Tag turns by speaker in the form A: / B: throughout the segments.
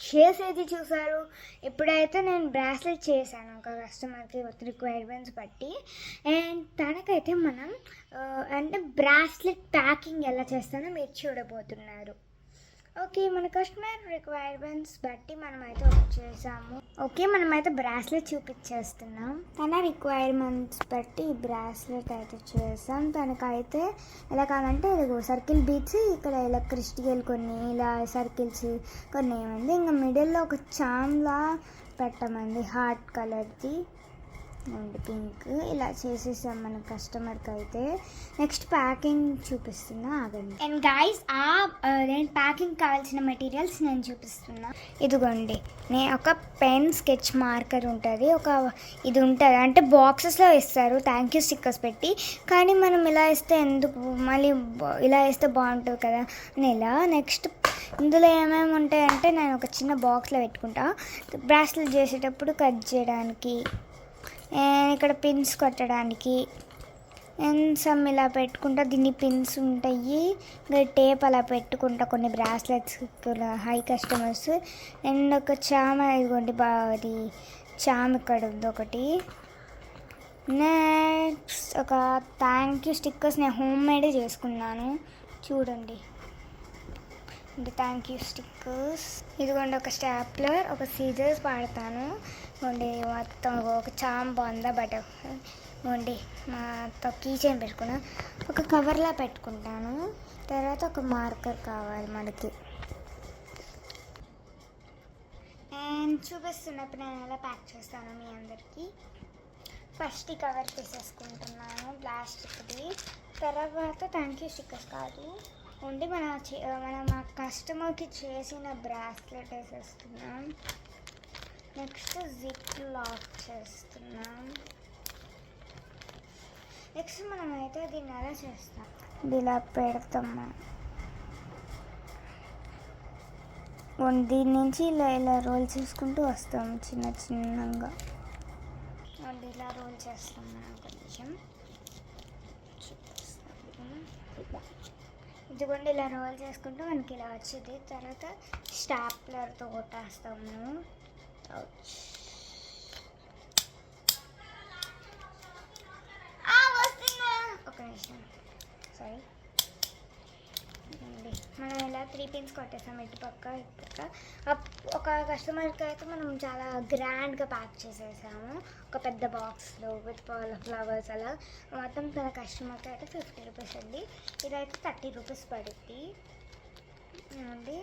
A: చేసేది చూసారు. ఇప్పుడైతే నేను బ్రాస్లెట్ చేశాను ఒక కస్టమర్కి రిక్వైర్మెంట్స్ బట్టి. అండ్ తనకైతే మనం అంటే బ్రాస్లెట్ ప్యాకింగ్ ఎలా చేస్తానో మీరు చూడబోతున్నారు. ఓకే, మన కస్టమర్ రిక్వైర్మెంట్స్ బట్టి మనమైతే వచ్చేసాము. ఓకే, మనమైతే బ్రాస్లెట్ చూపించేస్తున్నాం. తన రిక్వైర్మెంట్స్ బట్టి ఈ బ్రాస్లెట్ అయితే చేసాం. తనకైతే ఎలా కావాలంటే ఇదిగో సర్కిల్ బీట్స్, ఇక్కడ ఇలా క్రిస్టల్ కొన్ని, ఇలా సర్కిల్స్ కొన్ని ఏమంది, ఇంకా మిడిల్లో ఒక చామ్లా పెట్టమంది హార్ట్ కలర్ది అండ్ పింక్. ఇలా చేసేసాం మన కస్టమర్కి అయితే. నెక్స్ట్ ప్యాకింగ్ చూపిస్తున్నా, ఆగండి. అండ్ గైస్ నేను ప్యాకింగ్ కావాల్సిన మెటీరియల్స్ నేను చూపిస్తున్నా. ఇదిగోండి, నేను ఒక పెన్ స్కెచ్ మార్కర్ ఉంటుంది, ఇది ఉంటుంది అంటే బాక్సెస్లో ఇస్తారు థ్యాంక్ యూ స్టిక్కర్స్ పెట్టి. కానీ మనం ఇలా ఇస్తే ఎందుకు, మళ్ళీ ఇలా ఇస్తే బాగుంటుంది కదా అని ఇలా. నెక్స్ట్ ఇందులో ఏమేమి ఉంటాయంటే నేను ఒక చిన్న బాక్స్లో పెట్టుకుంటా బ్రాస్లెట్ చేసేటప్పుడు కట్ చేయడానికి, ఇక్కడ పిన్స్ కొట్టడానికి. అండ్ సమ్ ఇలా పెట్టుకుంటా, దీన్ని పిన్స్ ఉంటాయి. ఇంకా టేప్ అలా పెట్టుకుంటా కొన్ని బ్రాస్లెట్స్ హై కస్టమర్స్. అండ్ ఒక చామ, ఇదిగోండి అది చామ ఇక్కడ ఉంది ఒకటి. నెక్స్ట్ ఒక థ్యాంక్ యూ స్టిక్కర్స్ నేను హోమ్ మేడే చేసుకున్నాను చూడండి. Thank you stickers. ఇదిగోండి ఒక స్టాప్లర్, ఒక సీజర్స్ వాడతాను. ఇదిగోండి మొత్తం ఒక చామ్ బాగుందా బటర్. ఇదిగోండి మొత్తం కీ చైన్ పెట్టుకున్నా, ఒక కవర్లా పెట్టుకుంటాను. తర్వాత ఒక మార్కర్ కావాలి మనకి. అండ్ చూపిస్తున్నప్పుడు నేను ఎలా ప్యాక్ చేస్తాను మీ అందరికీ. ఫస్ట్ ఈ కవర్ తీసేసుకుంటున్నాను ప్లాస్టిక్ది. తర్వాత థ్యాంక్ యూ స్టిక్కర్స్ కాదు, ఉండి మనం మా కస్టమర్కి చేసిన బ్రాస్లెట్ వేసేస్తున్నాం. నెక్స్ట్ జిప్ లాక్ చేస్తున్నాం. నెక్స్ట్ మనమైతే దీన్ని ఎలా చేస్తాం, ఇలా పెడతాము. దీని నుంచి ఇలా రోల్ చేసుకుంటూ వస్తాం చిన్నగా. ఇలా రోల్ చేస్తాం కొంచెం. ఇదిగోండి ఇలా రోల్ చేసుకుంటూ మనకి ఇలా వచ్చింది. తర్వాత స్టాప్లర్తో కొట్టేస్తాము. ఒక నిమిషం, సారీ. మనం ఇలా 3 పిన్స్ కొట్టేస్తాం ఇటుపక్క ఇటుపక్క. ఒక కస్టమర్కి అయితే మనం చాలా గ్రాండ్గా ప్యాక్ చేసేసాము ఒక పెద్ద బాక్స్లో విత్ ఫ్లవర్స్ అలా. మొత్తం తన కస్టమర్కి అయితే 50 రూపీస్ అండి. ఇదైతే 30 రూపీస్ పడుద్ది అండి.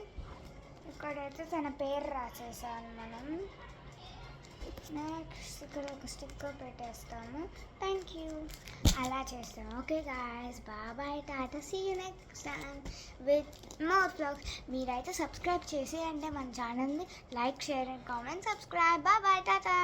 A: ఇక్కడైతే తన పేరు రాసేసాను మనం. నెక్స్ట్ ఇక్కడ ఒక స్టిక్కర్ పెట్టేస్తాము థ్యాంక్ యూ, అలా చేస్తాము. Okay guys, bye tata, see you next time with more vlogs. మీరైతే సబ్స్క్రైబ్ చేసి అంటే మన ఛానల్ని like, share and comment, subscribe. Bye Tata.